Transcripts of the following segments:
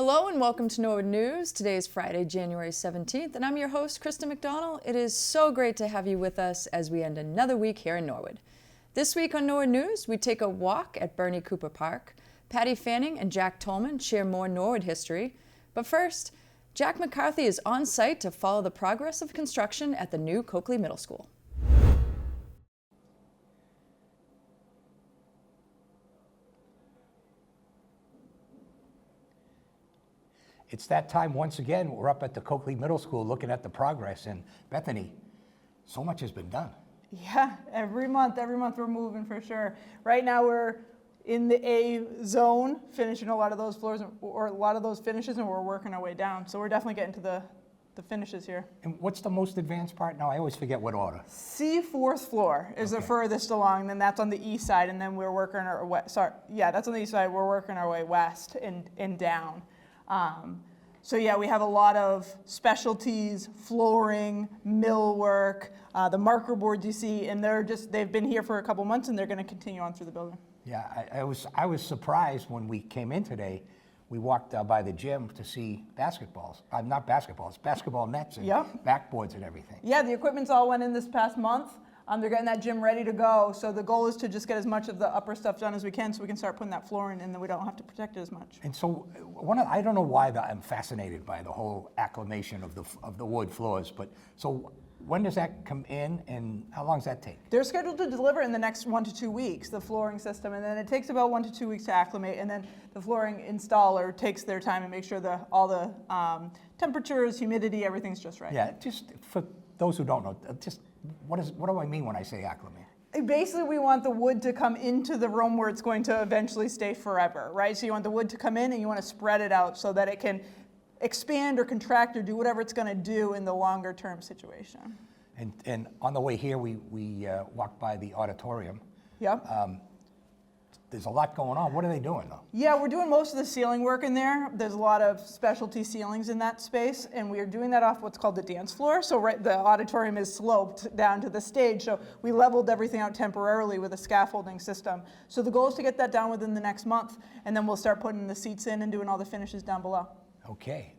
Hello and welcome to Norwood News. Today is Friday, January 17th, and I'm your host, Krista McDonald. It is so great to have you with us as we end another week here in Norwood. This week on Norwood News, we take a walk at Bernie Cooper Park. Patty Fanning and Jack Tolman share more Norwood history. But first, Jack McCarthy is on site to follow the progress of construction at the new Coakley Middle School. It's that time once again. We're up at the Coakley Middle School looking at the progress. And Bethany, so much has been done. Yeah, every month we're moving for sure. Right now we're in the A zone, finishing a lot of those floors or a lot of those finishes, and we're working our way down. So we're definitely getting to the finishes here. And what's the most advanced part now? I always forget what order. C, fourth floor is the furthest along, then that's on the east side, and then we're working our way, that's on the east side, we're working our way west and down. So yeah, we have a lot of specialties, flooring, millwork, the marker boards you see, and they've been here for a couple months and they're going to continue on through the building. Yeah, I was surprised when we came in today. We walked by the gym to see basketballs, not basketballs, basketball nets and backboards and everything. Yeah, the equipment's all went in this past month. They're getting that gym ready to go. So the goal is to just get as much of the upper stuff done as we can so we can start putting that floor in and then we don't have to protect it as much. And so I don't know why I'm fascinated by the whole acclimation of the wood floors, but so when does that come in and how long does that take? They're scheduled to deliver in the next 1 to 2 weeks, the flooring system, and then it takes about 1 to 2 weeks to acclimate, and then the flooring installer takes their time and makes sure that all the temperatures, humidity, everything's just right. Yeah, just for those who don't know, what do I mean when I say acclimate? Basically, we want the wood to come into the room where it's going to eventually stay forever, right? So you want the wood to come in and you want to spread it out so that it can expand or contract or do whatever it's going to do in the longer term situation. And on the way here, we walked by the auditorium. Yep. There's a lot going on. What are they doing though? Yeah, we're doing most of the ceiling work in there. There's a lot of specialty ceilings in that space, and we are doing that off what's called the dance floor. So the auditorium is sloped down to the stage, so we leveled everything out temporarily with a scaffolding system. So the goal is to get that done within the next month, and then we'll start putting the seats in and doing all the finishes down below. Okay.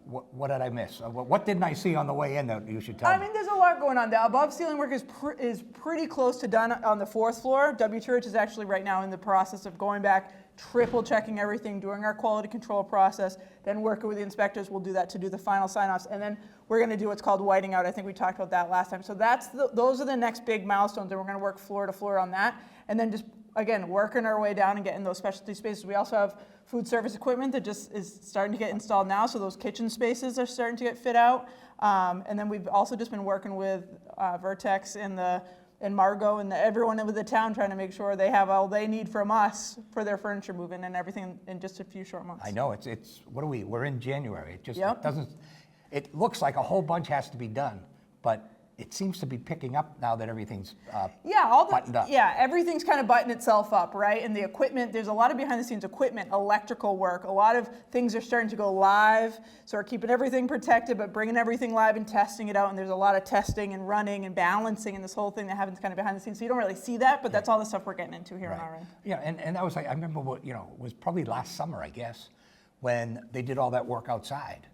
What did I miss? What didn't I see on the way in that you should tell me? I mean, there's a lot going on. The above ceiling work is pretty close to done on the fourth floor. W Church is actually right now in the process of going back, triple checking everything, doing our quality control process, then working with the inspectors. We'll do that to do the final sign-offs, and then we're going to do what's called whiting out. I think we talked about that last time. So those are the next big milestones, and we're going to work floor to floor on that, and then just again working our way down and getting those specialty spaces. We also have food service equipment that just is starting to get installed now, so those kitchen spaces are starting to get fit out. And then we've also just been working with Vertex and Margot and everyone in the town trying to make sure they have all they need from us for their furniture moving and everything in just a few short months. I know, we're in January. It just it looks like a whole bunch has to be done, but it seems to be picking up now that everything's buttoned up. Yeah, everything's kind of buttoning itself up, right? And the equipment, there's a lot of behind the scenes equipment, electrical work. A lot of things are starting to go live. So we're keeping everything protected, but bringing everything live and testing it out. And there's a lot of testing and running and balancing and this whole thing that happens kind of behind the scenes. So you don't really see that, but that's all the stuff we're getting into here on our end. Yeah, and that was like, I remember it was probably last summer, I guess, when they did all that work outside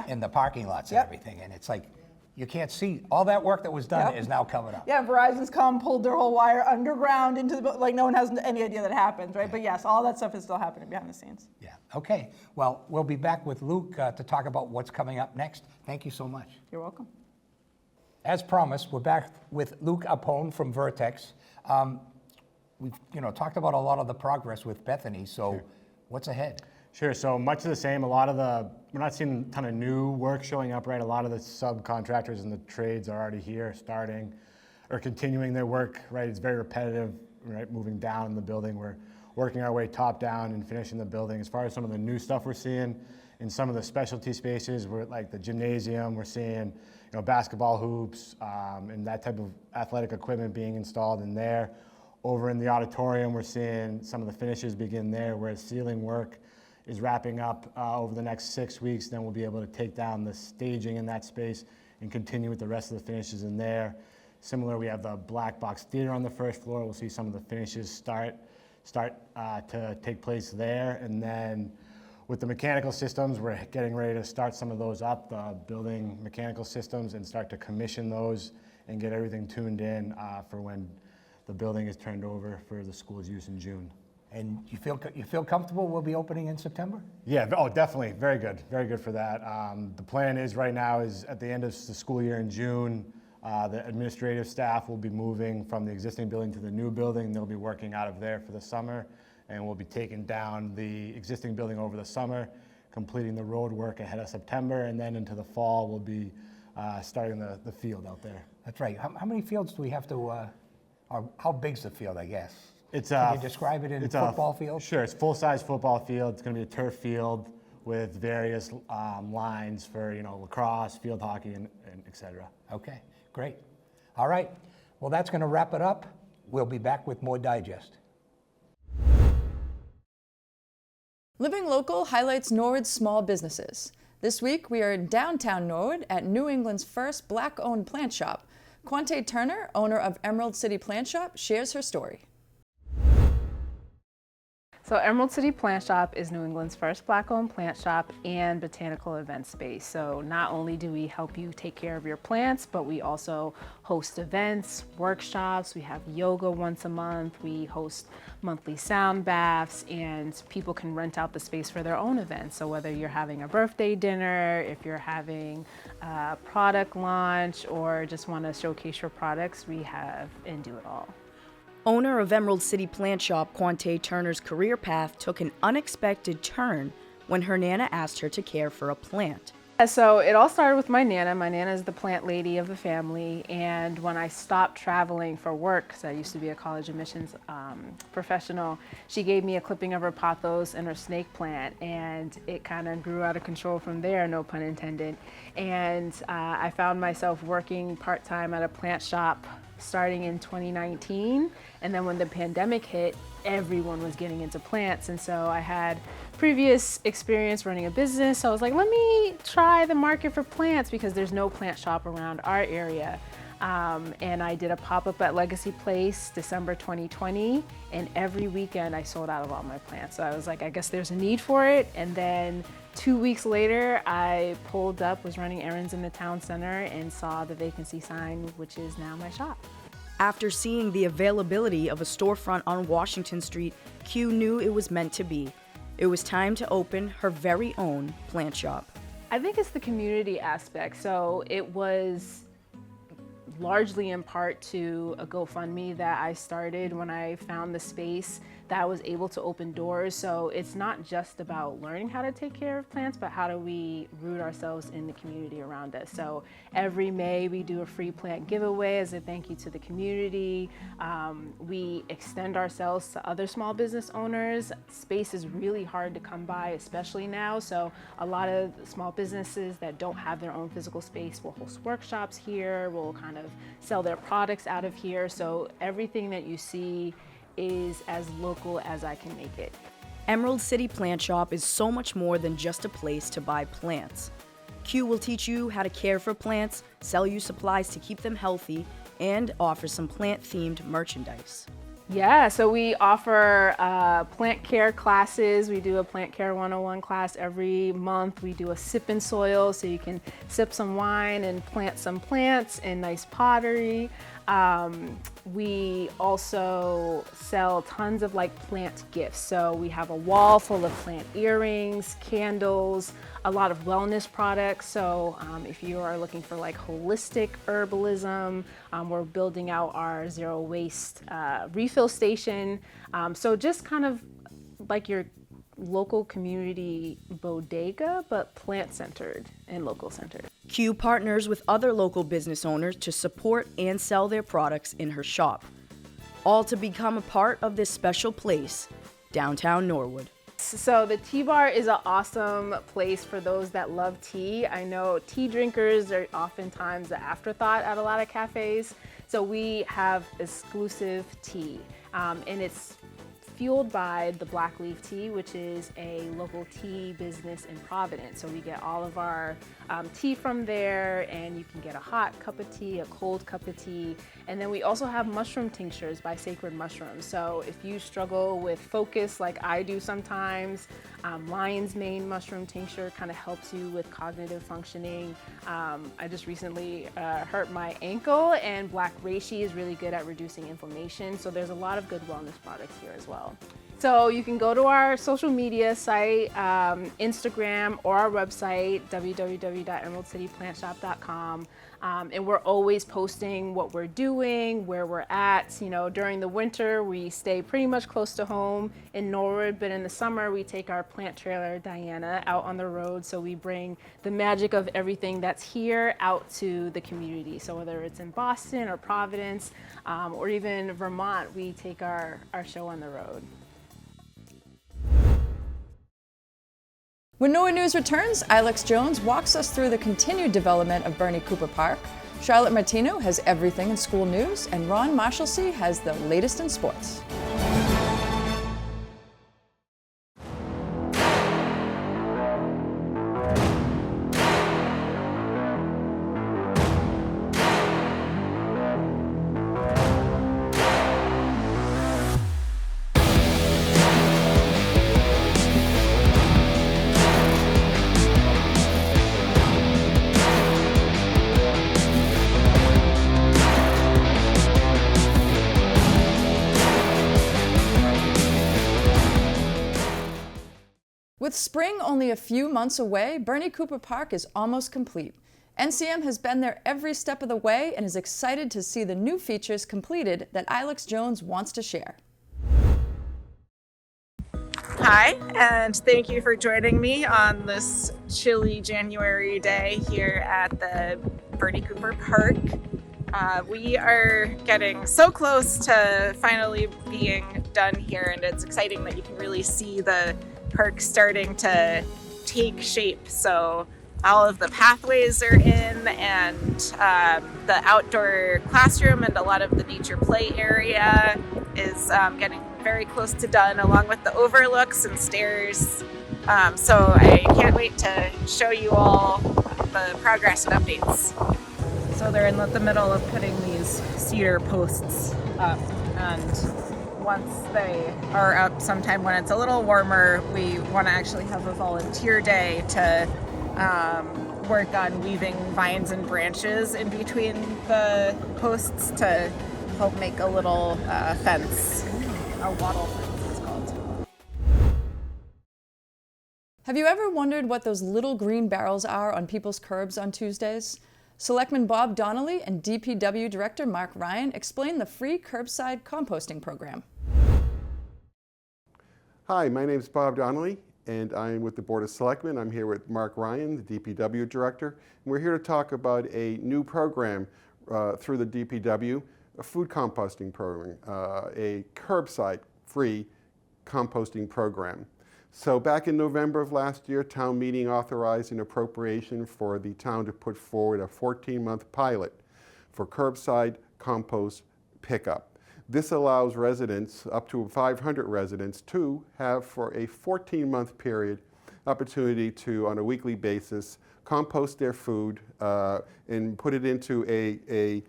in the parking lots and everything. And it's like, you can't see. All that work that was done is now covered up. Yeah, Verizon's pulled their whole wire underground into the, like no one has any idea that happens, right? But yes, all that stuff is still happening behind the scenes. Yeah, okay. Well, we'll be back with Luke to talk about what's coming up next. Thank you so much. You're welcome. As promised, we're back with Luke Apone from Vertex. We've talked about a lot of the progress with Bethany, so what's ahead? Sure, so much of the same. We're not seeing a ton of new work showing up, right? A lot of the subcontractors and the trades are already here, starting or continuing their work, right? It's very repetitive, right? Moving down in the building. We're working our way top down and finishing the building. As far as some of the new stuff we're seeing in some of the specialty spaces, we're like the gymnasium, we're seeing, basketball hoops and that type of athletic equipment being installed in there. Over in the auditorium, we're seeing some of the finishes begin there, whereas ceiling work is wrapping up over the next 6 weeks. Then we'll be able to take down the staging in that space and continue with the rest of the finishes in there. Similar, we have the black box theater on the first floor. We'll see some of the finishes start to take place there. And then with the mechanical systems, we're getting ready to start some of those up, the building mechanical systems, and start to commission those and get everything tuned in for when the building is turned over for the school's use in June. And you feel comfortable we'll be opening in September? Yeah, oh, definitely, very good for that. The plan is right now is at the end of the school year in June, the administrative staff will be moving from the existing building to the new building. They'll be working out of there for the summer, and we'll be taking down the existing building over the summer, completing the road work ahead of September, and then into the fall we'll be starting the field out there. That's right. How many fields do we have to, or how big's the field, I guess? Can you describe it in football field? Sure, it's full-size football field. It's going to be a turf field with various lines for lacrosse, field hockey, and et cetera. Okay, great. All right, well that's going to wrap it up. We'll be back with more Digest. Living Local highlights Norwood's small businesses. This week we are in downtown Norwood at New England's first Black-owned plant shop. Quante Turner, owner of Emerald City Plant Shop, shares her story. So Emerald City Plant Shop is New England's first Black-owned plant shop and botanical event space. So not only do we help you take care of your plants, but we also host events, workshops. We have yoga once a month. We host monthly sound baths, and people can rent out the space for their own events. So whether you're having a birthday dinner, if you're having a product launch, or just want to showcase your products, we have and do it all. Owner of Emerald City Plant Shop, Quante Turner's career path took an unexpected turn when her Nana asked her to care for a plant. So it all started with my Nana. My Nana is the plant lady of the family, and when I stopped traveling for work, because I used to be a college admissions professional, she gave me a clipping of her pothos and her snake plant, and it kind of grew out of control from there, no pun intended. And I found myself working part-time at a plant shop starting in 2019, and then when the pandemic hit, everyone was getting into plants, and so I had previous experience running a business, so I was like, let me try the market for plants because there's no plant shop around our area. And I did a pop-up at Legacy Place December 2020, and every weekend I sold out of all my plants. So I was like, I guess there's a need for it. And then 2 weeks later, I pulled up, was running errands in the town center, and saw the vacancy sign, which is now my shop. After seeing the availability of a storefront on Washington Street, Q knew it was meant to be. It was time to open her very own plant shop. I think it's the community aspect. So it was largely in part to a GoFundMe that I started when I found the space that I was able to open doors. So it's not just about learning how to take care of plants, but how do we root ourselves in the community around us. So every May we do a free plant giveaway as a thank you to the community. We extend ourselves to other small business owners. Space is really hard to come by, especially now. So a lot of small businesses that don't have their own physical space will host workshops here, will kind of sell their products out of here. So everything that you see is as local as I can make it. Emerald City Plant Shop is so much more than just a place to buy plants. Q will teach you how to care for plants, sell you supplies to keep them healthy, and offer some plant-themed merchandise. Yeah, so we offer plant care classes. We do a Plant Care 101 class every month. We do a sip in soil, so you can sip some wine and plant some plants in nice pottery. We also sell tons of plant gifts. So we have a wall full of plant earrings, candles, a lot of wellness products. So if you are looking for holistic herbalism, we're building out our zero waste refill station. So just kind of like your local community bodega, but plant-centered and local-centered. Q partners with other local business owners to support and sell their products in her shop, all to become a part of this special place, downtown Norwood. So the tea bar is an awesome place for those that love tea. I know tea drinkers are oftentimes the afterthought at a lot of cafes. So we have exclusive tea, and it's fueled by the Black Leaf Tea, which is a local tea business in Providence. So we get all of our tea from there, and you can get a hot cup of tea, a cold cup of tea. And then we also have mushroom tinctures by Sacred Mushrooms. So if you struggle with focus like I do sometimes, lion's mane mushroom tincture kind of helps you with cognitive functioning. I just recently hurt my ankle, and black reishi is really good at reducing inflammation. So there's a lot of good wellness products here as well. So you can go to our social media site, Instagram, or our website, www.emeraldcityplantshop.com. And we're always posting what we're doing, where we're at. You know, during the winter, we stay pretty much close to home in Norwood, but in the summer, we take our plant trailer, Diana, out on the road. So we bring the magic of everything that's here out to the community. So whether it's in Boston or Providence, or even Vermont, we take our show on the road. When Norwood News returns, Alex Jones walks us through the continued development of Bernie Cooper Park. Charlotte Martino has everything in school news, and Ron Marshalsea has the latest in sports. With spring only a few months away, Bernie Cooper Park is almost complete. NCM has been there every step of the way and is excited to see the new features completed that Alex Jones wants to share. Hi, and thank you for joining me on this chilly January day here at the Bernie Cooper Park. We are getting so close to finally being done here, and it's exciting that you can really see the park starting to take shape. So all of the pathways are in, and the outdoor classroom and a lot of the nature play area is getting very close to done, along with the overlooks and stairs. So I can't wait to show you all the progress and updates. So they're in the middle of putting these cedar posts up, and once they are up sometime when it's a little warmer, we want to actually have a volunteer day to work on weaving vines and branches in between the posts to help make a little fence, a wattle fence it's called. Have you ever wondered what those little green barrels are on people's curbs on Tuesdays? Selectman Bob Donnelly and DPW Director Mark Ryan explain the free curbside composting program. Hi, my name is Bob Donnelly, and I'm with the Board of Selectmen. I'm here with Mark Ryan, the DPW Director, and we're here to talk about a new program through the DPW, a food composting program, a curbside free composting program. So back in November of last year, town meeting authorized an appropriation for the town to put forward a 14-month pilot for curbside compost pickup. This allows residents, up to 500 residents, to have for a 14-month period opportunity to, on a weekly basis, compost their food and put it into a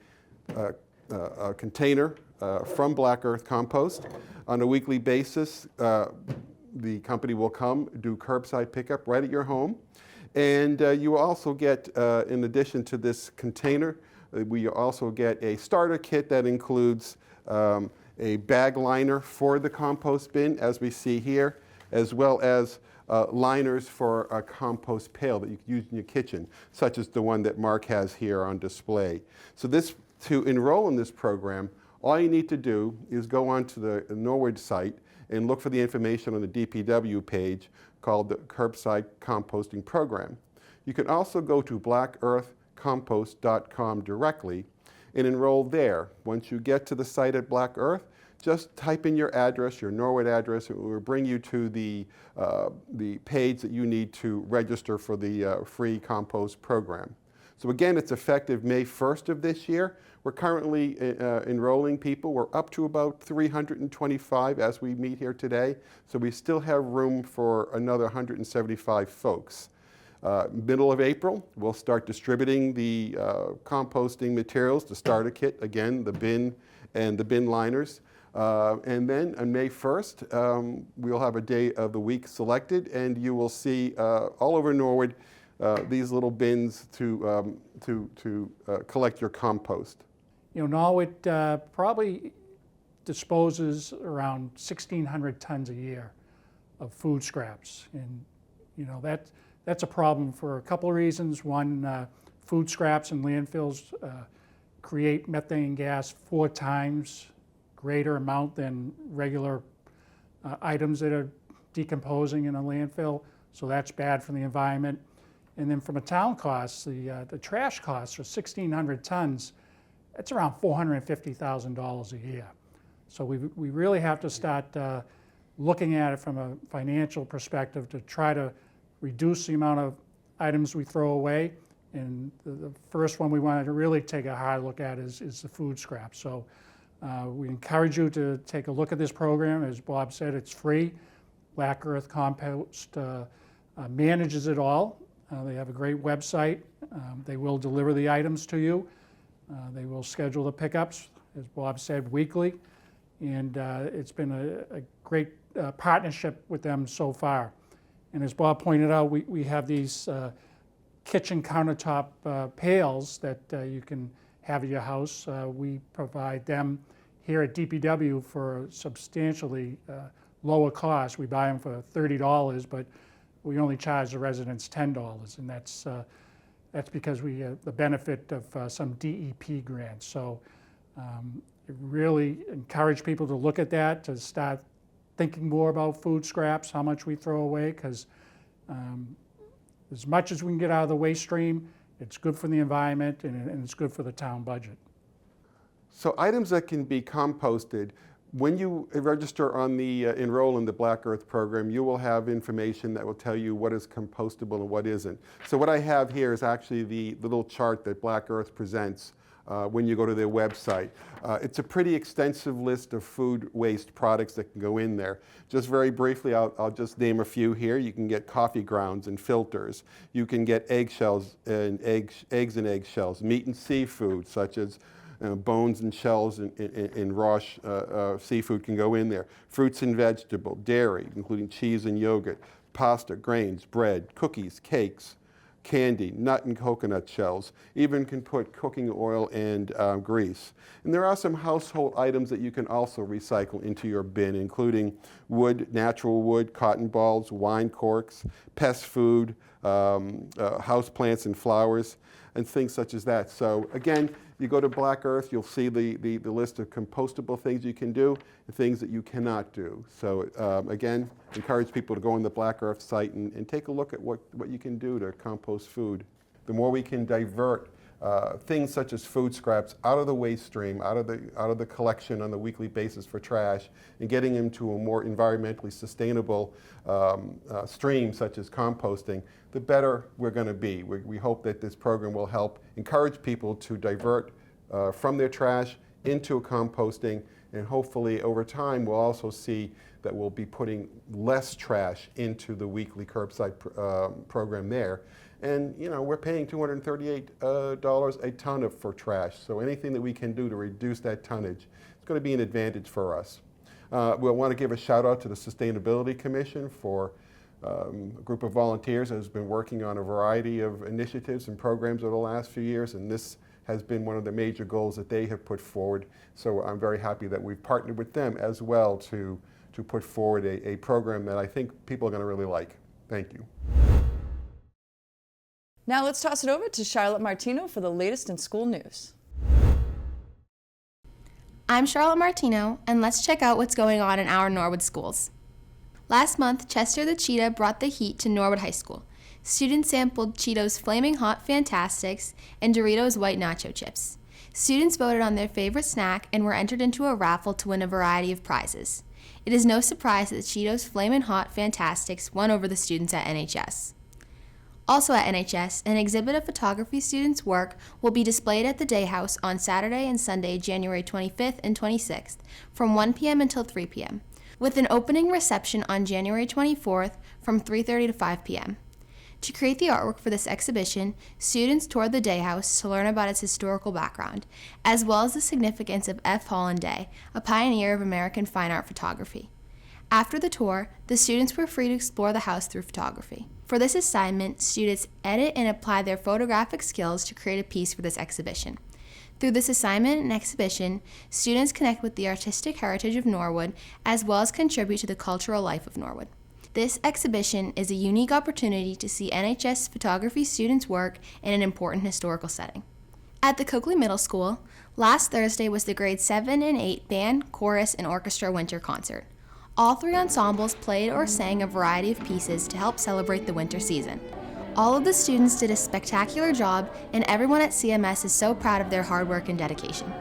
container from Black Earth Compost. On a weekly basis, the company will come do curbside pickup right at your home. And you will also get, in addition to this container, we also get a starter kit that includes a bag liner for the compost bin, as we see here, as well as liners for a compost pail that you can use in your kitchen, such as the one that Mark has here on display. So to enroll in this program, all you need to do is go onto the Norwood site and look for the information on the DPW page called the Curbside Composting Program. You can also go to blackearthcompost.com directly and enroll there. Once you get to the site at Black Earth, just type in your address, your Norwood address. It will bring you to the page that you need to register for the free compost program. So again, it's effective May 1st of this year. We're currently enrolling people. We're up to about 325 as we meet here today. So we still have room for another 175 folks. Middle of April, we'll start distributing the composting materials, the starter kit, again, the bin and the bin liners. And then on May 1st, we'll have a day of the week selected, and you will see all over Norwood these little bins to collect your compost. Norwood probably disposes around 1,600 tons a year of food scraps, and that's a problem for a couple of reasons. One, food scraps in landfills create methane gas 4 times greater amount than regular items that are decomposing in a landfill, so that's bad for the environment. And then from a town cost, the trash costs for 1,600 tons, that's around $450,000 a year. So we really have to start looking at it from a financial perspective to try to reduce the amount of items we throw away. And the first one we wanted to really take a hard look at is the food scrap. So we encourage you to take a look at this program. As Bob said, it's free. Black Earth Compost manages it all. They have a great website. They will deliver the items to you. They will schedule the pickups, as Bob said, weekly. And it's been a great partnership with them so far. And as Bob pointed out, we have these kitchen countertop pails that you can have at your house. We provide them here at DPW for substantially lower cost. We buy them for $30, but we only charge the residents $10, and that's because we have the benefit of some DEP grants. So really encourage people to look at that, to start thinking more about food scraps, how much we throw away, because as much as we can get out of the waste stream, it's good for the environment and it's good for the town budget. So items that can be composted, when you register on the enroll in the Black Earth program, you will have information that will tell you what is compostable and what isn't. So what I have here is actually the little chart that Black Earth presents when you go to their website. It's a pretty extensive list of food waste products that can go in there. Just very briefly, I'll just name a few here. You can get coffee grounds and filters. You can get eggshells and eggs and eggshells, meat and seafood such as bones and shells in raw seafood can go in there. Fruits and vegetable, dairy, including cheese and yogurt, pasta, grains, bread, cookies, cakes, candy, nut and coconut shells. Even can put cooking oil and grease. And there are some household items that you can also recycle into your bin, including wood, natural wood, cotton balls, wine corks, pest food, house plants and flowers, and things such as that. So again, you go to Black Earth, you'll see the list of compostable things you can do and things that you cannot do. So again, encourage people to go on the Black Earth site and take a look at what you can do to compost food. The more we can divert things such as food scraps out of the waste stream, out of the collection on a weekly basis for trash, and getting them to a more environmentally sustainable stream such as composting, the better we're going to be. We hope that this program will help encourage people to divert from their trash into composting, and hopefully over time we'll also see that we'll be putting less trash into the weekly curbside program there. And we're paying $238 a ton for trash, so anything that we can do to reduce that tonnage, it's going to be an advantage for us. We'll want to give a shout out to the Sustainability Commission for a group of volunteers that has been working on a variety of initiatives and programs over the last few years, and this has been one of the major goals that they have put forward. So I'm very happy that we've partnered with them as well to put forward a program that I think people are going to really like. Thank you. Now let's toss it over to Charlotte Martino for the latest in school news. I'm Charlotte Martino, and let's check out what's going on in our Norwood schools. Last month, Chester the Cheetah brought the heat to Norwood High School. Students sampled Cheetos Flaming Hot Fantastics and Doritos White Nacho Chips. Students voted on their favorite snack and were entered into a raffle to win a variety of prizes. It is no surprise that the Cheetos Flamin' Hot Fantastics won over the students at NHS. Also at NHS, an exhibit of photography students' work will be displayed at the Day House on Saturday and Sunday, January 25th and 26th, from 1 p.m. until 3 p.m., with an opening reception on January 24th from 3:30 to 5 p.m. To create the artwork for this exhibition, students toured the Day House to learn about its historical background, as well as the significance of F. Holland Day, a pioneer of American fine art photography. After the tour, the students were free to explore the house through photography. For this assignment, students edit and apply their photographic skills to create a piece for this exhibition. Through this assignment and exhibition, students connect with the artistic heritage of Norwood, as well as contribute to the cultural life of Norwood. This exhibition is a unique opportunity to see NHS photography students' work in an important historical setting. At the Coakley Middle School, last Thursday was the grades 7 and 8 band, chorus, and orchestra winter concert. All three ensembles played or sang a variety of pieces to help celebrate the winter season. All of the students did a spectacular job, and everyone at CMS is so proud of their hard work and dedication.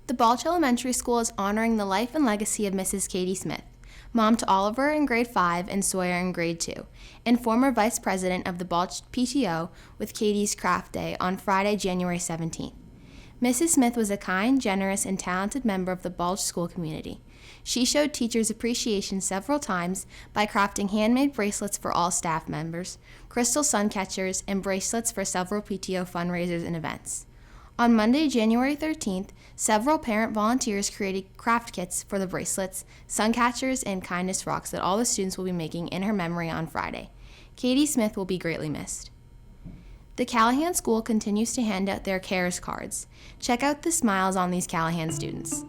The Balch Elementary School is honoring the life and legacy of Mrs. Katie Smith, mom to Oliver in grade 5 and Sawyer in grade 2, and former vice president of the Balch PTO with Katie's Craft Day on Friday, January 17th. Mrs. Smith was a kind, generous, and talented member of the Balch school community. She showed teachers appreciation several times by crafting handmade bracelets for all staff members, crystal sun catchers, and bracelets for several PTO fundraisers and events. On Monday, January 13th, several parent volunteers created craft kits for the bracelets, sun catchers, and kindness rocks that all the students will be making in her memory on Friday. Katie Smith will be greatly missed. The Callahan School continues to hand out their CARES cards. Check out the smiles on these Callahan students.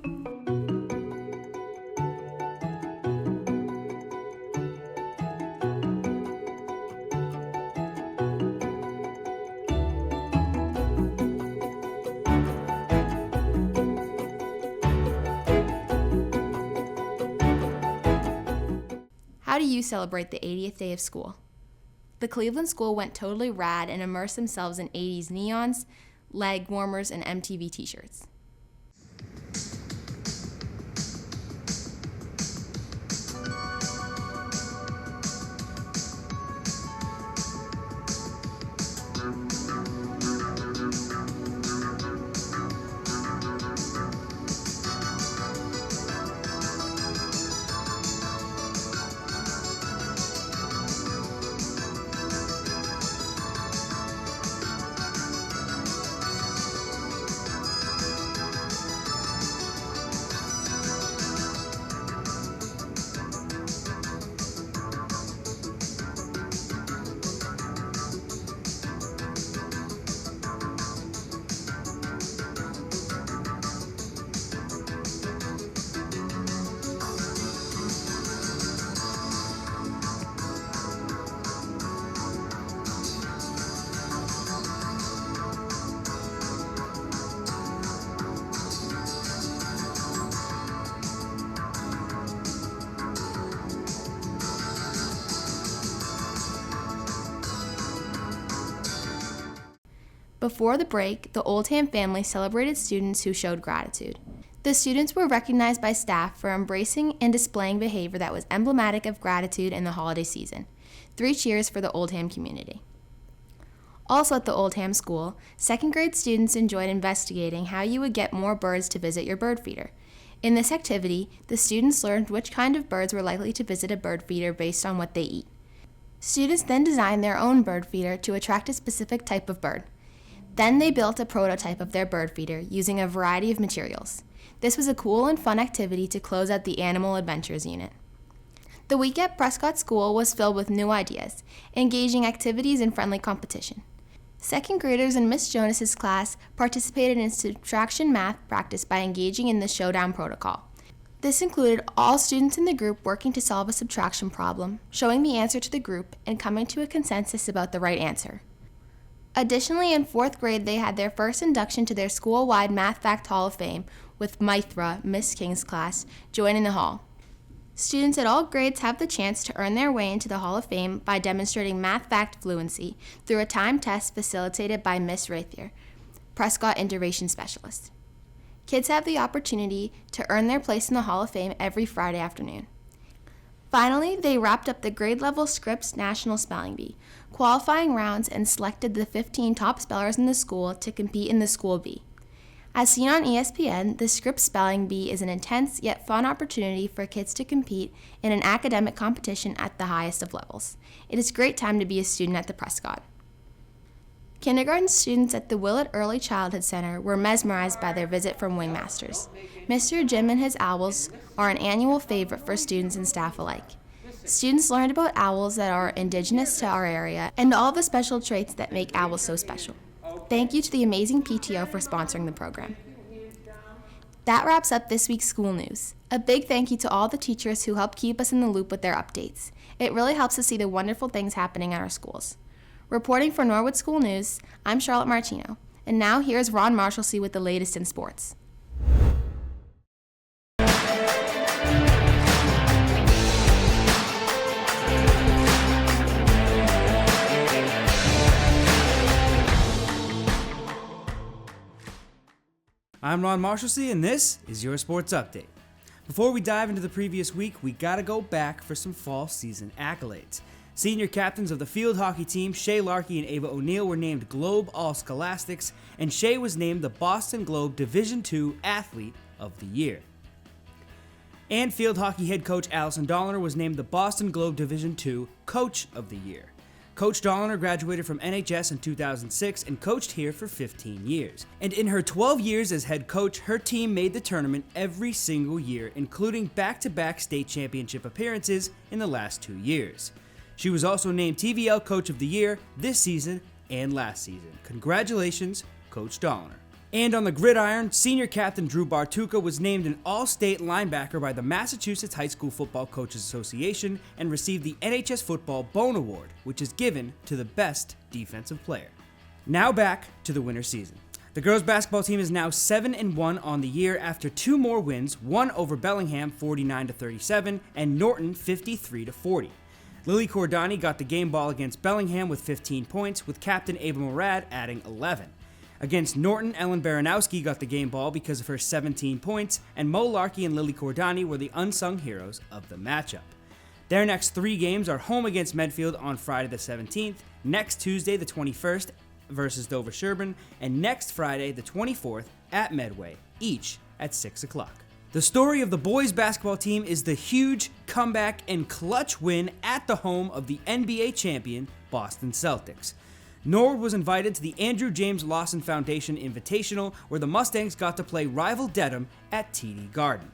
How do you celebrate the 80th day of school? The Cleveland School went totally rad and immersed themselves in 80s neons, leg warmers, and MTV t-shirts. Before the break, the Oldham family celebrated students who showed gratitude. The students were recognized by staff for embracing and displaying behavior that was emblematic of gratitude in the holiday season. 3 cheers for the Oldham community. Also at the Oldham School, 2nd grade students enjoyed investigating how you would get more birds to visit your bird feeder. In this activity, the students learned which kind of birds were likely to visit a bird feeder based on what they eat. Students then designed their own bird feeder to attract a specific type of bird. Then they built a prototype of their bird feeder using a variety of materials. This was a cool and fun activity to close out the Animal Adventures unit. The week at Prescott School was filled with new ideas, engaging activities and friendly competition. 2nd graders in Miss Jonas's class participated in subtraction math practice by engaging in the showdown protocol. This included all students in the group working to solve a subtraction problem, showing the answer to the group, and coming to a consensus about the right answer. Additionally, in 4th grade, they had their first induction to their school-wide Math Fact Hall of Fame with Mithra, Miss King's class, joining the hall. Students at all grades have the chance to earn their way into the Hall of Fame by demonstrating math fact fluency through a timed test facilitated by Miss Rathier, Prescott Integration Specialist. Kids have the opportunity to earn their place in the Hall of Fame every Friday afternoon. Finally, they wrapped up the grade-level Scripps National Spelling Bee, qualifying rounds, and selected the 15 top spellers in the school to compete in the School Bee. As seen on ESPN, the Scripps Spelling Bee is an intense yet fun opportunity for kids to compete in an academic competition at the highest of levels. It is a great time to be a student at the Prescott. Kindergarten students at the Willett Early Childhood Center were mesmerized by their visit from Wingmasters. Mr. Jim and his owls are an annual favorite for students and staff alike. Students learned about owls that are indigenous to our area and all the special traits that make owls so special. Thank you to the amazing PTO for sponsoring the program. That wraps up this week's school news. A big thank you to all the teachers who help keep us in the loop with their updates. It really helps us see the wonderful things happening at our schools. Reporting for Norwood School News, I'm Charlotte Martino. And now here's Ron Marshalsea with the latest in sports. I'm Ron Marshalsea, and this is your sports update. Before we dive into the previous week, we gotta go back for some fall season accolades. Senior captains of the field hockey team, Shay Larkey and Ava O'Neill, were named Globe All-Scholastics, and Shay was named the Boston Globe Division II Athlete of the Year. And field hockey head coach Allison Dolliner was named the Boston Globe Division II Coach of the Year. Coach Dolliner graduated from NHS in 2006 and coached here for 15 years. And in her 12 years as head coach, her team made the tournament every single year, including back-to-back state championship appearances in the last 2 years. She was also named TVL Coach of the Year this season and last season. Congratulations, Coach Dolliner. And on the gridiron, senior captain Drew Bartuca was named an all-state linebacker by the Massachusetts High School Football Coaches Association and received the NHS Football Bone Award, which is given to the best defensive player. Now back to the winter season. The girls basketball team is now 7-1 on the year after 2 more wins, one over Bellingham 49-37 and Norton 53-40. Lily Cordani got the game ball against Bellingham with 15 points, with captain Ava Murad adding 11. Against Norton, Ellen Baranowski got the game ball because of her 17 points, and Mo Larkey and Lily Cordani were the unsung heroes of the matchup. Their next 3 games are home against Medfield on Friday the 17th, next Tuesday the 21st versus Dover Sherburne, and next Friday the 24th at Medway, each at 6 o'clock. The story of the boys basketball team is the huge comeback and clutch win at the home of the NBA champion Boston Celtics. Norwood was invited to the Andrew James Lawson Foundation Invitational, where the Mustangs got to play rival Dedham at TD Garden.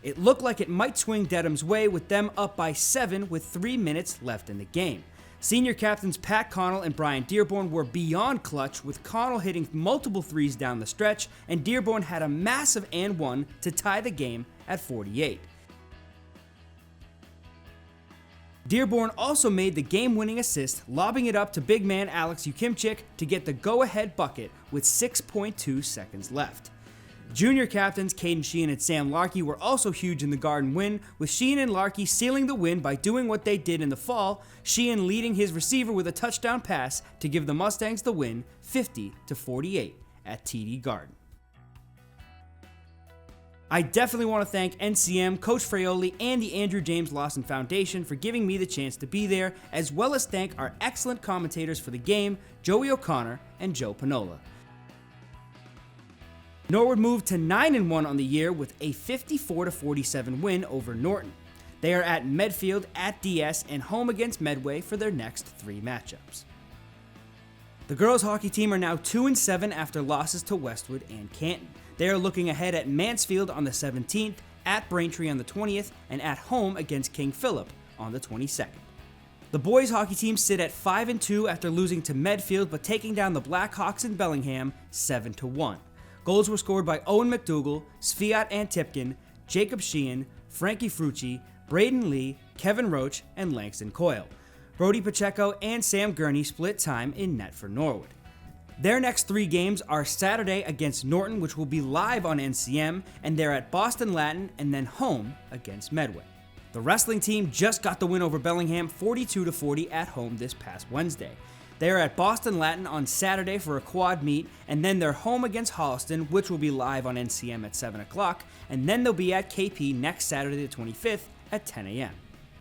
It looked like it might swing Dedham's way, with them up by 7 with 3 minutes left in the game. Senior captains Pat Connell and Brian Dearborn were beyond clutch, with Connell hitting multiple threes down the stretch, and Dearborn had a massive and one to tie the game at 48. Dearborn also made the game-winning assist, lobbing it up to big man Alex Ukimchik to get the go-ahead bucket with 6.2 seconds left. Junior captains Caden Sheehan and Sam Larkey were also huge in the Garden win, with Sheehan and Larkey sealing the win by doing what they did in the fall, Sheehan leading his receiver with a touchdown pass to give the Mustangs the win 50-48 at TD Garden. I definitely want to thank NCM, Coach Fraioli, and the Andrew James Lawson Foundation for giving me the chance to be there, as well as thank our excellent commentators for the game, Joey O'Connor and Joe Panola. Norwood moved to 9-1 on the year with a 54-47 win over Norton. They are at Medfield, at DS, and home against Medway for their next 3 matchups. The girls hockey team are now 2-7 after losses to Westwood and Canton. They are looking ahead at Mansfield on the 17th, at Braintree on the 20th, and at home against King Philip on the 22nd. The boys hockey team sit at 5-2 after losing to Medfield but taking down the Blackhawks in Bellingham 7-1. Goals were scored by Owen McDougall, Sviat Antipkin, Jacob Sheehan, Frankie Frucci, Braden Lee, Kevin Roach, and Langston Coyle. Brody Pacheco and Sam Gurney split time in net for Norwood. Their next 3 games are Saturday against Norton, which will be live on NCM, and they're at Boston Latin and then home against Medway. The The wrestling team just got the win over Bellingham 42-40 at home this past Wednesday. They are at Boston Latin on Saturday for a quad meet, and then they're home against Holliston, which will be live on NCM at 7 o'clock, and then they'll be at KP next Saturday the 25th at 10 a.m.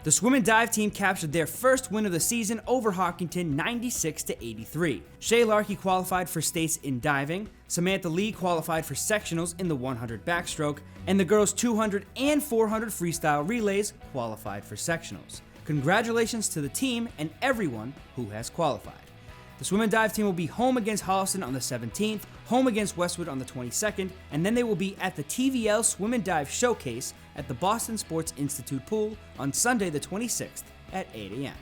The swim and dive team captured their first win of the season over Hawkinton 96-83. Shay Larkey qualified for states in diving, Samantha Lee qualified for sectionals in the 100 backstroke, and the girls' 200 and 400 freestyle relays qualified for sectionals. Congratulations to the team and everyone who has qualified. The swim and dive team will be home against Holliston on the 17th, home against Westwood on the 22nd, and then they will be at the TVL Swim and Dive Showcase at the Boston Sports Institute Pool on Sunday the 26th at 8 a.m.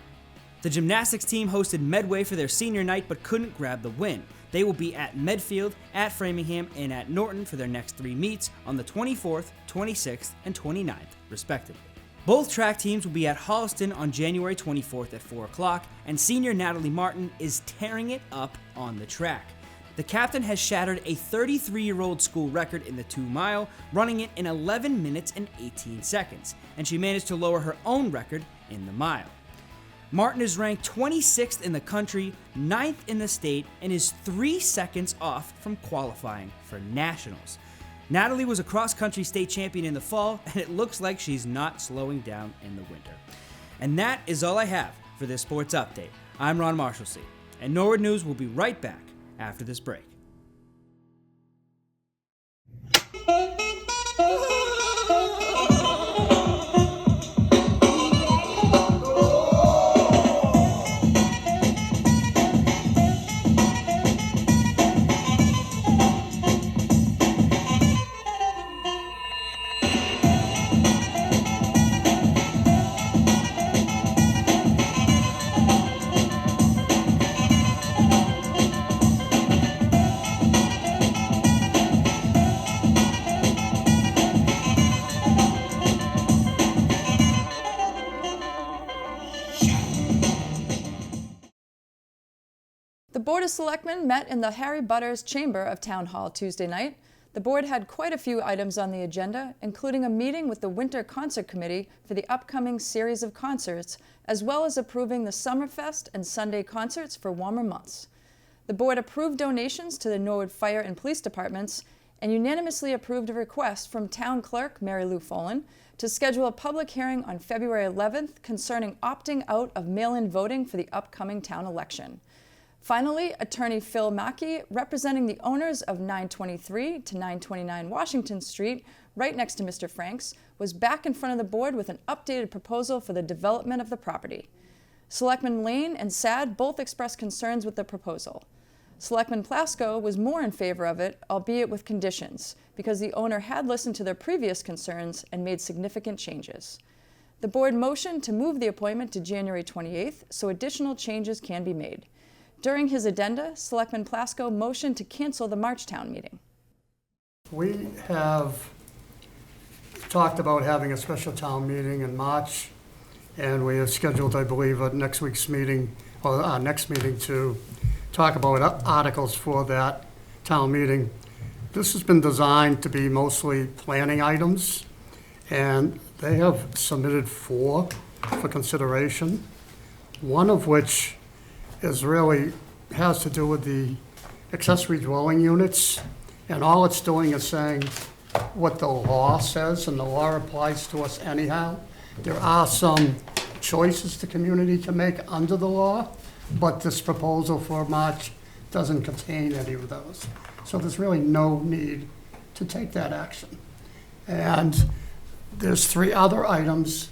The gymnastics team hosted Medway for their senior night but couldn't grab the win. They will be at Medfield, at Framingham, and at Norton for their next 3 meets on the 24th, 26th, and 29th, respectively. Both track teams will be at Holliston on January 24th at 4 o'clock, and senior Natalie Martin is tearing it up on the track. The captain has shattered a 33-year-old school record in the 2-mile, running it in 11 minutes and 18 seconds, and she managed to lower her own record in the mile. Martin is ranked 26th in the country, 9th in the state, and is 3 seconds off from qualifying for nationals. Natalie was a cross-country state champion in the fall, and it looks like she's not slowing down in the winter. And that is all I have for this sports update. I'm Ron Marshalsea, and Norwood News will be right back after this break. The Board of Selectmen met in the Harry Butters Chamber of Town Hall Tuesday night. The board had quite a few items on the agenda, including a meeting with the Winter Concert Committee for the upcoming series of concerts, as well as approving the Summerfest and Sunday concerts for warmer months. The board approved donations to the Norwood Fire and Police Departments and unanimously approved a request from Town Clerk Mary Lou Follin to schedule a public hearing on February 11th concerning opting out of mail-in voting for the upcoming town election. Finally, Attorney Phil Mackey, representing the owners of 923 to 929 Washington Street, right next to Mr. Franks, was back in front of the board with an updated proposal for the development of the property. Selectman Lane and Sad both expressed concerns with the proposal. Selectman Plasko was more in favor of it, albeit with conditions, because the owner had listened to their previous concerns and made significant changes. The board motioned to move the appointment to January 28th so additional changes can be made. During his addenda, Selectman Plasko motioned to cancel the March town meeting. We have talked about having a special town meeting in March, and we have scheduled, I believe, a next week's meeting, or our next meeting, to talk about articles for that town meeting. This has been designed to be mostly planning items, and they have submitted 4 for consideration, one of which has to do with the accessory dwelling units, and all it's doing is saying what the law says, and the law applies to us anyhow. There are some choices the community can make under the law, but this proposal for March doesn't contain any of those. So there's really no need to take that action. And there's 3 other items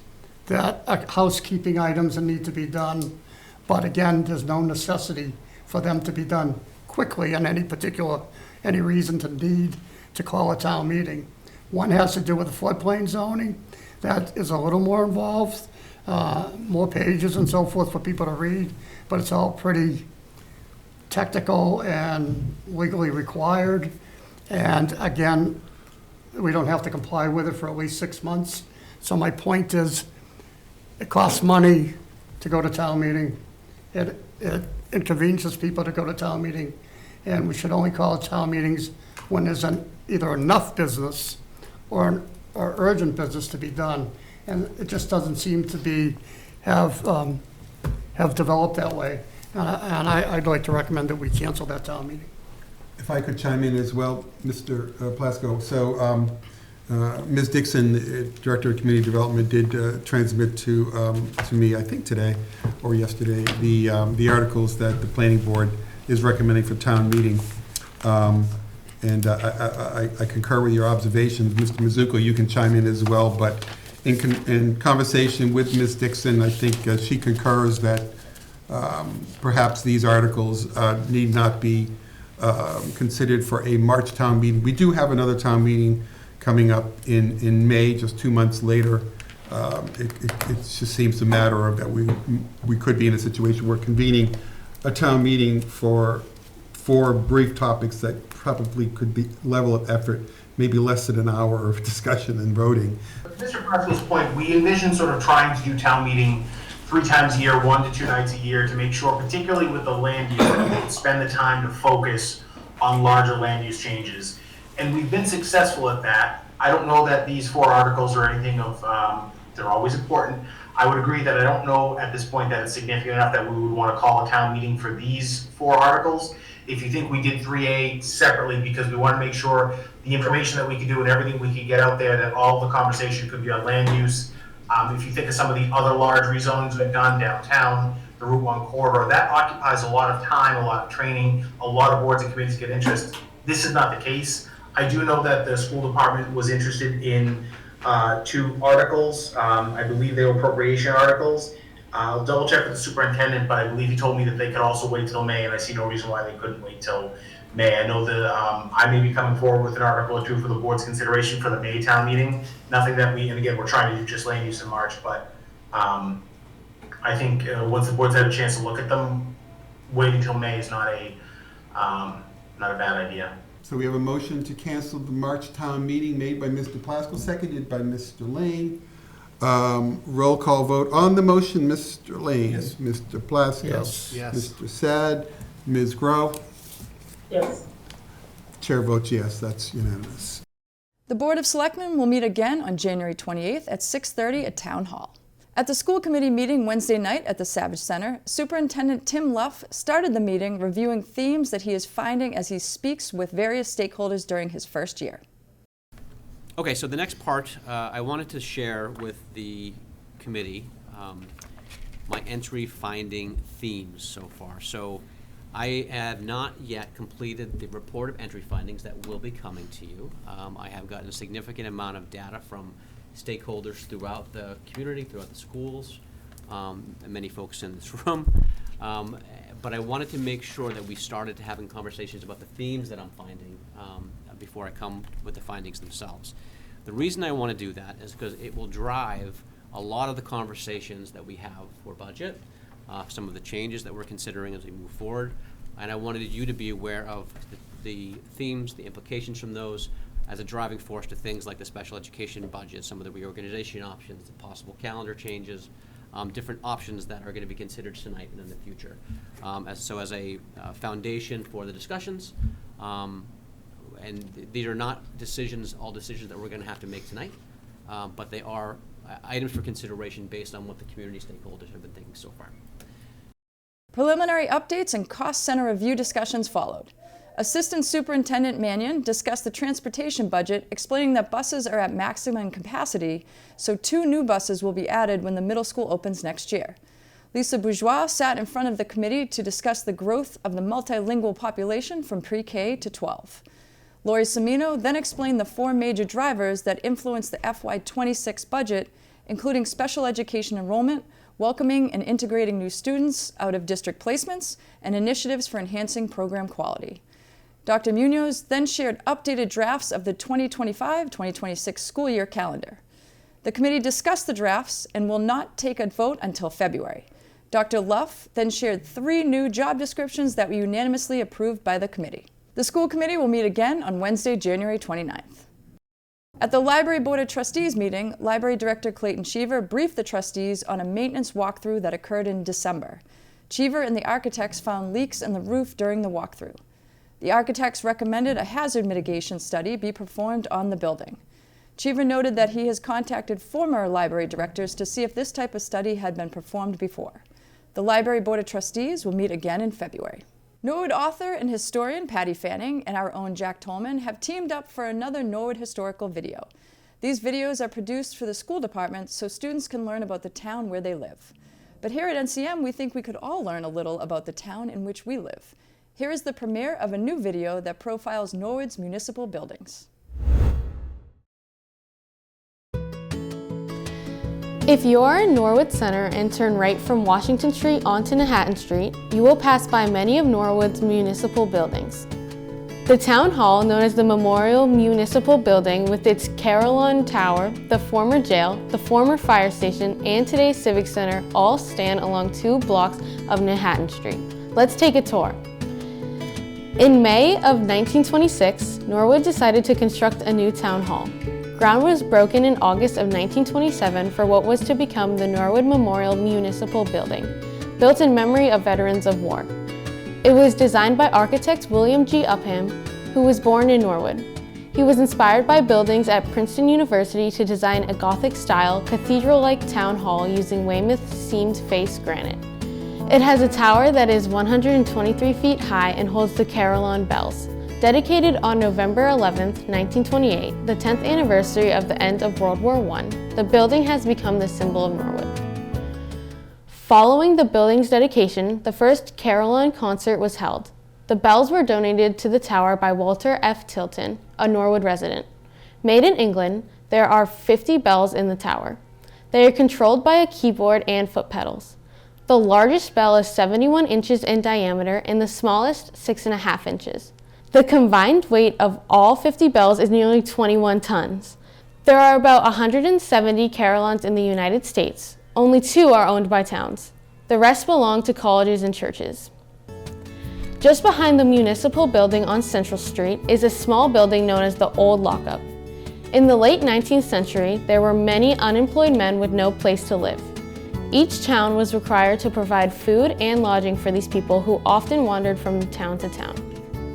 that are housekeeping items that need to be done. But again, there's no necessity for them to be done quickly and any reason to need to call a town meeting. One has to do with the floodplain zoning. That is a little more involved, more pages and so forth for people to read, but it's all pretty technical and legally required. And again, we don't have to comply with it for at least 6 months. So my point is, it costs money to go to town meeting. It inconveniences people to go to town meeting, and we should only call town meetings when there's either enough business or urgent business to be done. and it just doesn't seem to be, have developed that way. And I'd like to recommend that we cancel that town meeting. If I could chime in as well, Mr. Plasko. So Ms. Dixon, Director of Community Development, did transmit to me, I think today or yesterday, the articles that the Planning Board is recommending for town meeting. And I concur with your observations. Mr. Mizuko, you can chime in as well, but in conversation with Ms. Dixon, I think she concurs that perhaps these articles need not be considered for a March town meeting. We do have another town meeting coming up in May, just 2 months later. It just seems a matter of that we could be in a situation where convening a town meeting for 4 brief topics that probably could be level of effort, maybe less than an hour of discussion and voting. To Mr. Parker's point, we envision sort of trying to do town meeting 3 times a year, 1 to 2 nights a year, to make sure, particularly with the land use, that we can spend the time to focus on larger land use changes. And we've been successful at that. I don't know that these 4 articles are anything of, they're always important. I would agree that I don't know at this point that it's significant enough that we would want to call a town meeting for these 4 articles. If you think we did 3A separately because we want to make sure the information that we could do and everything we could get out there, that all the conversation could be on land use. If you think of some of the other large rezonings we've done downtown, the Route 1 corridor, that occupies a lot of time, a lot of training, a lot of boards and committees get interest. This is not the case. I do know that the school department was interested in 2 articles. I believe they were appropriation articles. I'll double check with the superintendent, but I believe he told me that they could also wait till May, and I see no reason why they couldn't wait till May. I know that I may be coming forward with an article or 2 for the board's consideration for the May town meeting. Nothing that and again, we're trying to do just land use in March, but I think once the board's had a chance to look at them, waiting till May is not a bad idea. So we have a motion to cancel the March town meeting made by Mr. Plasko, seconded by Mr. Lane. Roll call vote on the motion. Mr. Lane. Yes. Mr. Plasko. Yes. Yes. Mr. Sad. Ms. Grow. Yes. Chair votes yes. That's unanimous. The Board of Selectmen will meet again on January 28th at 6:30 at Town Hall. At the school committee meeting Wednesday night at the Savage Center, Superintendent Tim Luff started the meeting reviewing themes that he is finding as he speaks with various stakeholders during his first year. Okay, so the next part, I wanted to share with the committee my entry finding themes so far. So I have not yet completed the report of entry findings that will be coming to you. I have gotten a significant amount of data from stakeholders throughout the community, throughout the schools, and many folks in this room. But I wanted to make sure that we started having conversations about the themes that I'm finding before I come with the findings themselves. The reason I want to do that is because it will drive a lot of the conversations that we have for budget, some of the changes that we're considering as we move forward, and I wanted you to be aware of the themes, the implications from those as a driving force to things like the special education budget, some of the reorganization options, the possible calendar changes, different options that are going to be considered tonight and in the future. As a foundation for the discussions, and these are not all decisions that we're going to have to make tonight, but they are items for consideration based on what the community stakeholders have been thinking so far. Preliminary updates and cost center review discussions followed. Assistant Superintendent Mannion discussed the transportation budget, explaining that buses are at maximum capacity, so 2 new buses will be added when the middle school opens next year. Lisa Bourgeois sat in front of the committee to discuss the growth of the multilingual population from pre-K to 12. Lori Semino then explained the 4 major drivers that influence the FY26 budget, including special education enrollment, welcoming and integrating new students, out-of-district placements, and initiatives for enhancing program quality. Dr. Munoz then shared updated drafts of the 2025-2026 school year calendar. The committee discussed the drafts and will not take a vote until February. Dr. Luff then shared 3 new job descriptions that were unanimously approved by the committee. The school committee will meet again on Wednesday, January 29th. At the Library Board of Trustees meeting, Library Director Clayton Cheever briefed the trustees on a maintenance walkthrough that occurred in December. Cheever and the architects found leaks in the roof during the walkthrough. The architects recommended a hazard mitigation study be performed on the building. Cheever noted that he has contacted former library directors to see if this type of study had been performed before. The Library Board of Trustees will meet again in February. Norwood author and historian Patty Fanning and our own Jack Tolman have teamed up for another Norwood historical video. These videos are produced for the school department so students can learn about the town where they live. But here at NCM, we think we could all learn a little about the town in which we live. Here is the premiere of a new video that profiles Norwood's municipal buildings. If you are in Norwood Center and turn right from Washington Street onto Manhattan Street, you will pass by many of Norwood's municipal buildings. The Town Hall, known as the Memorial Municipal Building with its Carillon Tower, the former jail, the former fire station, and today's Civic Center all stand along 2 blocks of Manhattan Street. Let's take a tour. In May of 1926, Norwood decided to construct a new town hall. Ground was broken in August of 1927 for what was to become the Norwood Memorial Municipal Building, built in memory of veterans of war. It was designed by architect William G. Upham, who was born in Norwood. He was inspired by buildings at Princeton University to design a Gothic-style, cathedral-like town hall using Weymouth seamed-face granite. It has a tower that is 123 feet high and holds the Carillon bells. Dedicated on November 11, 1928, the 10th anniversary of the end of World War I, the building has become the symbol of Norwood. Following the building's dedication, the first Carillon concert was held. The bells were donated to the tower by Walter F. Tilton, a Norwood resident. Made in England, there are 50 bells in the tower. They are controlled by a keyboard and foot pedals. The largest bell is 71 inches in diameter and the smallest 6.5 inches. The combined weight of all 50 bells is nearly 21 tons. There are about 170 carillons in the United States. Only 2 are owned by towns. The rest belong to colleges and churches. Just behind the municipal building on Central Street is a small building known as the Old Lockup. In the late 19th century, there were many unemployed men with no place to live. Each town was required to provide food and lodging for these people who often wandered from town to town.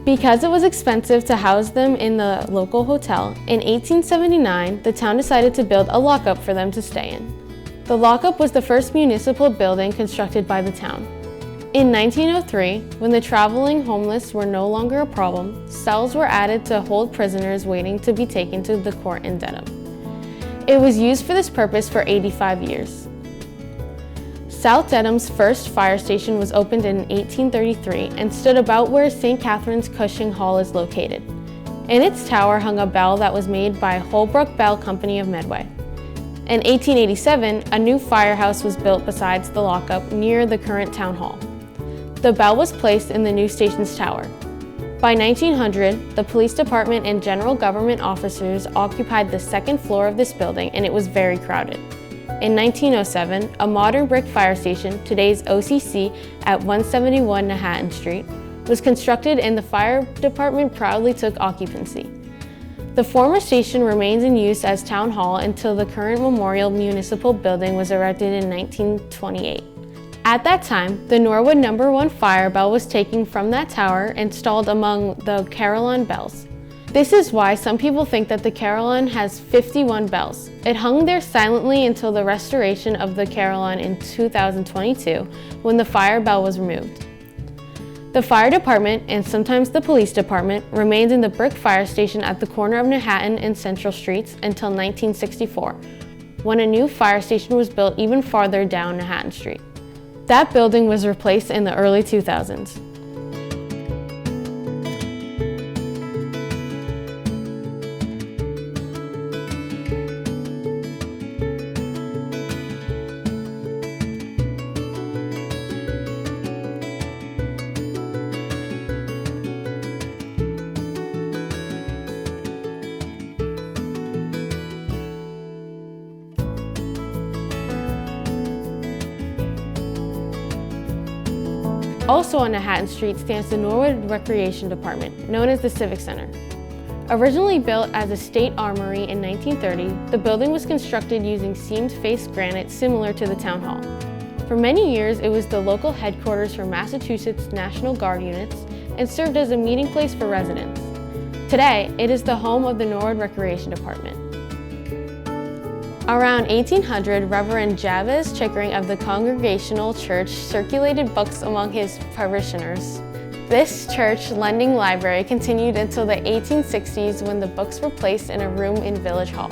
Because it was expensive to house them in the local hotel, in 1879, the town decided to build a lockup for them to stay in. The lockup was the first municipal building constructed by the town. In 1903, when the traveling homeless were no longer a problem, cells were added to hold prisoners waiting to be taken to the court in Dedham. It was used for this purpose for 85 years. South Dedham's first fire station was opened in 1833 and stood about where St. Catherine's Cushing Hall is located. In its tower hung a bell that was made by Holbrook Bell Company of Medway. In 1887, a new firehouse was built besides the lockup near the current town hall. The bell was placed in the new station's tower. By 1900, the police department and general government officers occupied the 2nd floor of this building, and it was very crowded. In 1907, a modern brick fire station, today's OCC at 171 Manhattan Street, was constructed and the fire department proudly took occupancy. The former station remains in use as town hall until the current Memorial Municipal Building was erected in 1928. At that time, the Norwood No. 1 fire bell was taken from that tower and installed among the Carillon bells. This is why some people think that the Carillon has 51 bells. It hung there silently until the restoration of the Carillon in 2022, when the fire bell was removed. The fire department, and sometimes the police department, remained in the brick fire station at the corner of Manhattan and Central Streets until 1964, when a new fire station was built even farther down Manhattan Street. That building was replaced in the early 2000s. Also on Manhattan Street stands the Norwood Recreation Department, known as the Civic Center. Originally built as a state armory in 1930, the building was constructed using seamed-face granite similar to the town hall. For many years, it was the local headquarters for Massachusetts National Guard units and served as a meeting place for residents. Today, it is the home of the Norwood Recreation Department. Around 1800, Reverend Jabez Chickering of the Congregational Church circulated books among his parishioners. This church lending library continued until the 1860s when the books were placed in a room in Village Hall.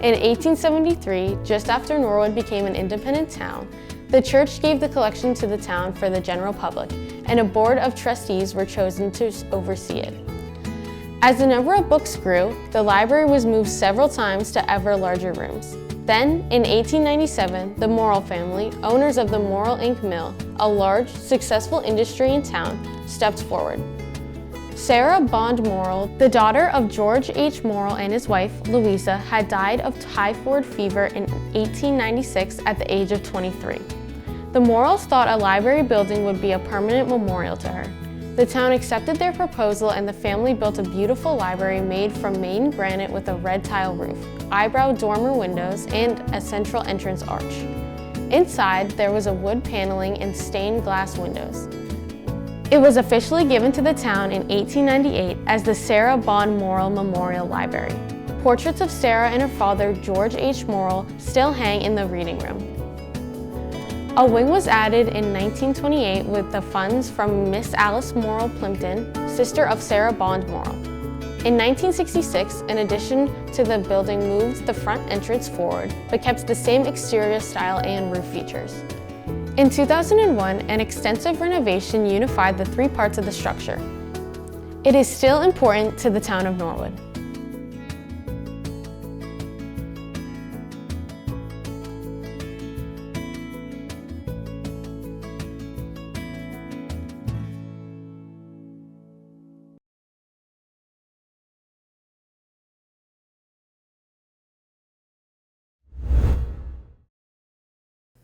In 1873, just after Norwood became an independent town, the church gave the collection to the town for the general public, and a board of trustees were chosen to oversee it. As the number of books grew, the library was moved several times to ever larger rooms. Then, in 1897, the Morrill family, owners of the Morrill Ink Mill, a large, successful industry in town, stepped forward. Sarah Bond Morrill, the daughter of George H. Morrill and his wife, Louisa, had died of typhoid fever in 1896 at the age of 23. The Morrills thought a library building would be a permanent memorial to her. The town accepted their proposal and the family built a beautiful library made from Maine granite with a red tile roof, eyebrow dormer windows, and a central entrance arch. Inside, there was a wood paneling and stained glass windows. It was officially given to the town in 1898 as the Sarah Bond Morrill Memorial Library. Portraits of Sarah and her father, George H. Morrill, still hang in the reading room. A wing was added in 1928 with the funds from Miss Alice Morrill Plimpton, sister of Sarah Bond Morrill. In 1966, an addition to the building moved the front entrance forward, but kept the same exterior style and roof features. In 2001, an extensive renovation unified the three parts of the structure. It is still important to the town of Norwood.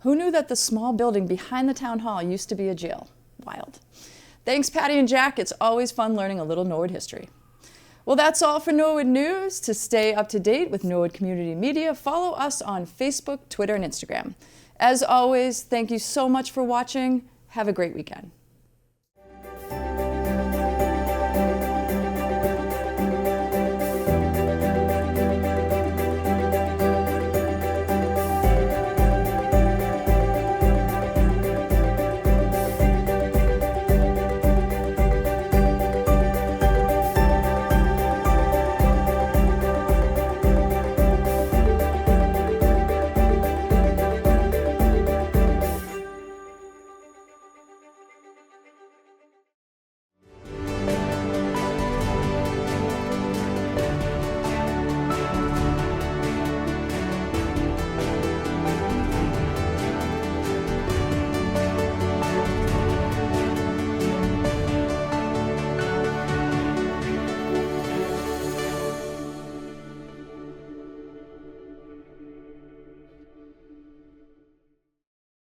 Who knew that the small building behind the town hall used to be a jail? Wild. Thanks, Patty and Jack. It's always fun learning a little Norwood history. Well, that's all for Norwood News. To stay up to date with Norwood Community Media, follow us on Facebook, Twitter, and Instagram. As always, thank you so much for watching. Have a great weekend.